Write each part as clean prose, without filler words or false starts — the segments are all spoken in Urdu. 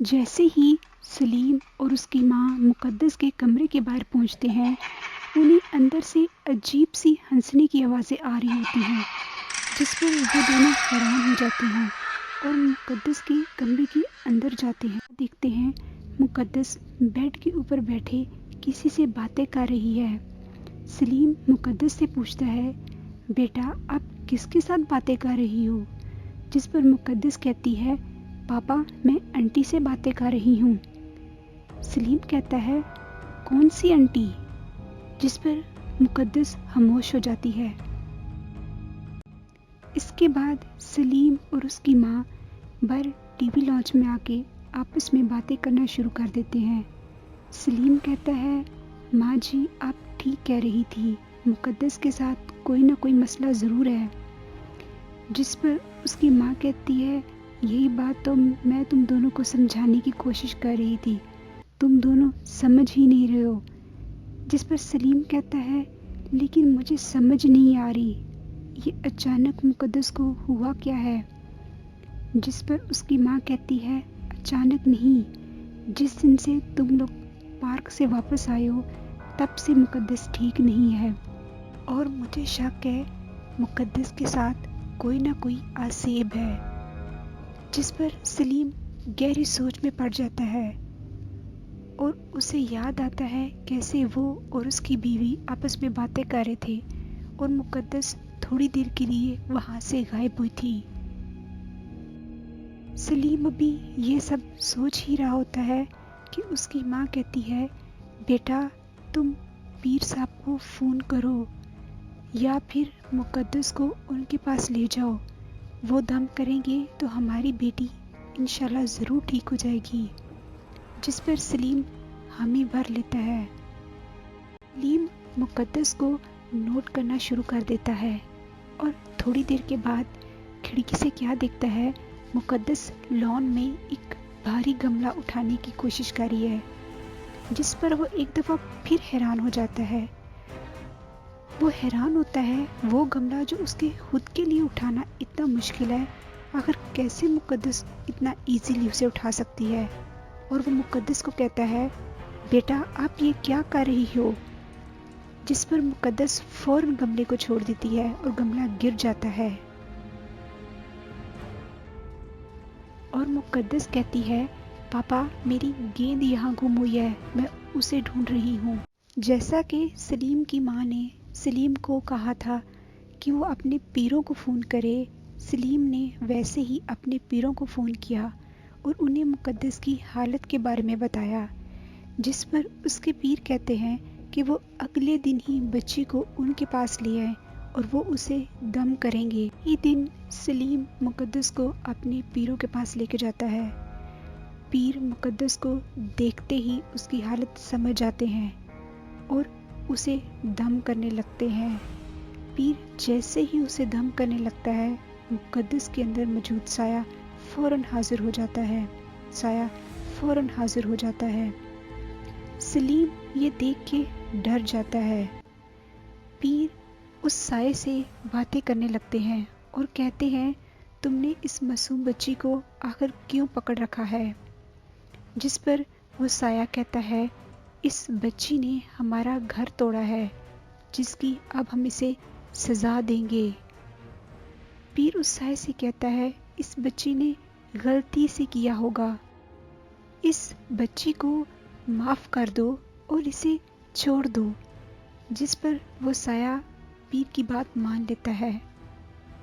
جیسے ہی سلیم اور اس کی ماں مقدس کے کمرے کے باہر پہنچتے ہیں، انہیں اندر سے عجیب سی ہنسنے کی آوازیں آ رہی ہوتی ہیں، جس پر وہ دونوں حیران ہو جاتے ہیں اور مقدس کے کمرے کے اندر جاتے ہیں۔ دیکھتے ہیں مقدس بیڈ کے اوپر بیٹھے کسی سے باتیں کر رہی ہے۔ سلیم مقدس سے پوچھتا ہے، بیٹا آپ کس کے ساتھ باتیں کر رہی ہو؟ جس پر مقدس کہتی ہے، پاپا میں انٹی سے باتیں کر رہی ہوں۔ سلیم کہتا ہے، کون سی انٹی؟ جس پر مقدس خاموش ہو جاتی ہے۔ اس کے بعد سلیم اور اس کی ماں بر ٹی وی لاؤنج میں آ کے آپس میں باتیں کرنا شروع کر دیتے ہیں۔ سلیم کہتا ہے، ماں جی آپ ٹھیک کہہ رہی تھی، مقدس کے ساتھ کوئی نہ کوئی مسئلہ ضرور ہے۔ جس پر اس کی ماں کہتی ہے، یہی بات تو میں تم دونوں کو سمجھانے کی کوشش کر رہی تھی، تم دونوں سمجھ ہی نہیں رہے ہو۔ جس پر سلیم کہتا ہے، لیکن مجھے سمجھ نہیں آ رہی یہ اچانک مقدس کو ہوا کیا ہے؟ جس پر اس کی ماں کہتی ہے، اچانک نہیں، جس دن سے تم لوگ پارک سے واپس آئے ہو تب سے مقدس ٹھیک نہیں ہے، اور مجھے شک ہے مقدس کے ساتھ کوئی نہ کوئی آسیب ہے۔ جس پر سلیم گہری سوچ میں پڑ جاتا ہے اور اسے یاد آتا ہے کیسے وہ اور اس کی بیوی آپس میں باتیں کر رہے تھے اور مقدس تھوڑی دیر کے لیے وہاں سے غائب ہوئی تھی۔ سلیم ابھی یہ سب سوچ ہی رہا ہوتا ہے کہ اس کی ماں کہتی ہے، بیٹا تم پیر صاحب کو فون کرو یا پھر مقدس کو ان کے پاس لے جاؤ، وہ دم کریں گے تو ہماری بیٹی انشاءاللہ ضرور ٹھیک ہو جائے گی۔ جس پر سلیم حامی بھر لیتا ہے۔ سلیم مقدس کو نوٹ کرنا شروع کر دیتا ہے اور تھوڑی دیر کے بعد کھڑکی سے کیا دیکھتا ہے، مقدس لان میں ایک بھاری گملہ اٹھانے کی کوشش کر رہی ہے۔ جس پر وہ ایک دفعہ پھر حیران ہو جاتا ہے۔ وہ حیران ہوتا ہے وہ گملہ جو اس کے خود کے لیے اٹھانا اتنا مشکل ہے، آخر کیسے مقدس اتنا ایزیلی اسے اٹھا سکتی ہے۔ اور وہ مقدس کو کہتا ہے، بیٹا آپ یہ کیا کر رہی ہو؟ جس پر مقدس فوراً گملے کو چھوڑ دیتی ہے اور گملہ گر جاتا ہے۔ اور مقدس کہتی ہے، پاپا میری گیند یہاں گم ہوئی ہے، میں اسے ڈھونڈ رہی ہوں۔ جیسا کہ سلیم کی ماں نے سلیم کو کہا تھا کہ وہ اپنے پیروں کو فون کرے، سلیم نے ویسے ہی اپنے پیروں کو فون کیا اور انہیں مقدس کی حالت کے بارے میں بتایا۔ جس پر اس کے پیر کہتے ہیں کہ وہ اگلے دن ہی بچی کو ان کے پاس لے آئے اور وہ اسے دم کریں گے۔ یہ دن سلیم مقدس کو اپنے پیروں کے پاس لے کے جاتا ہے۔ پیر مقدس کو دیکھتے ہی اس کی حالت سمجھ جاتے ہیں اور اسے دم کرنے لگتے ہیں۔ پیر جیسے ہی اسے دم کرنے لگتا ہے، مقدس کے اندر موجود سایہ فوراً حاضر ہو جاتا ہے۔ سایہ فوراً حاضر ہو جاتا ہے۔ سلیم یہ دیکھ کے ڈر جاتا ہے۔ پیر اس سائے سے باتیں کرنے لگتے ہیں اور کہتے ہیں، تم نے اس معصوم بچی کو آخر کیوں پکڑ رکھا ہے؟ جس پر وہ سایہ کہتا ہے، اس بچی نے ہمارا گھر توڑا ہے، جس کی اب ہم اسے سزا دیں گے۔ پیر اس سائے سے کہتا ہے، اس بچی نے غلطی سے کیا ہوگا، اس بچی کو معاف کر دو اور اسے چھوڑ دو۔ جس پر وہ سایہ پیر کی بات مان لیتا ہے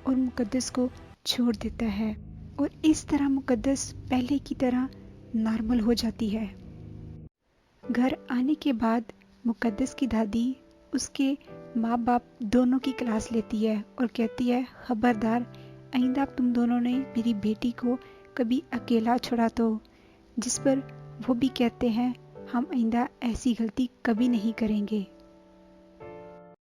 اور مقدس کو چھوڑ دیتا ہے، اور اس طرح مقدس پہلے کی طرح نارمل ہو جاتی ہے۔ گھر آنے کے بعد مقدس کی دادی اس کے ماں باپ دونوں کی کلاس لیتی ہے اور کہتی ہے، خبردار آئندہ تم دونوں نے میری بیٹی کو کبھی اکیلا چھوڑا تو۔ جس پر وہ بھی کہتے ہیں، ہم آئندہ ایسی غلطی کبھی نہیں کریں گے۔